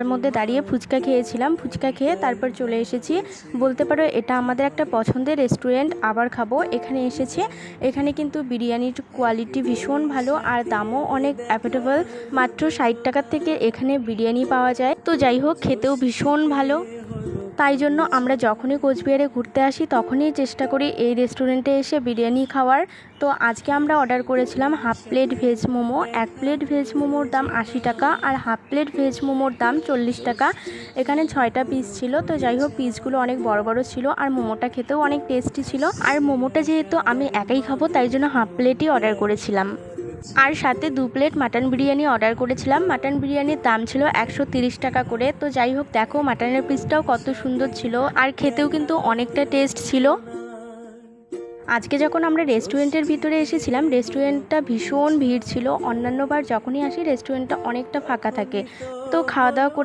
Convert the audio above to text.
তার মধ্যে দাঁড়িয়ে ফুচকা খেয়েছিলাম। ফুচকা খেয়ে তারপর চলে এসেছি, বলতে পারো এটা আমাদের একটা পছন্দের রেস্টুরেন্ট, আবার খাবো এখানে এসেছে। এখানে কিন্তু বিরিয়ানির কোয়ালিটি ভীষণ ভালো আর দামও অনেক অ্যাফোর্ডেবল, মাত্র 60 টাকার থেকে এখানে বিরিয়ানি পাওয়া যায়। তো যাই হোক, খেতেও ভীষণ ভালো। তাই জন্য আমরা যখনই কোচবিহারে ঘুরতে আসি তখনই চেষ্টা করি এই রেস্টুরেন্টে এসে বিরিয়ানি খাওয়ার। তো আজকে আমরা অর্ডার করেছিলাম হাফ প্লেট ভেজ মোমো। এক প্লেট ভেজ মোমোর দাম 80 টাকা আর হাফ প্লেট ভেজ মোমোর দাম 40 টাকা। এখানে 6টা পিস ছিল। তো যাই হোক, পিসগুলো অনেক বড় বড় ছিল আর মোমোটা খেতেও অনেক টেস্টি ছিল। আর মোমোটা যেহেতু আমি একাই খাবো তাই জন্য হাফ প্লেটই অর্ডার করেছিলাম। আর সাথে 2 প্লেট মাটন বিরিয়ানি অর্ডার করেছিলাম। মাটন বিরিয়ানির দাম ছিল 130 টাকা করে। তো যাই হোক, দেখো মাটনের পিসটাও কত সুন্দর ছিল আর খেতেও কিন্তু অনেকটা টেস্ট ছিল। আজকে যখন আমরা রেস্টুরেন্টের ভিতরে এসেছিলাম, রেস্টুরেন্টটা ভীষণ ভিড় ছিল। অন্যান্যবার যখনই আসি রেস্টুরেন্টটা অনেকটা ফাঁকা থাকে। তো খাওয়া দাওয়া করে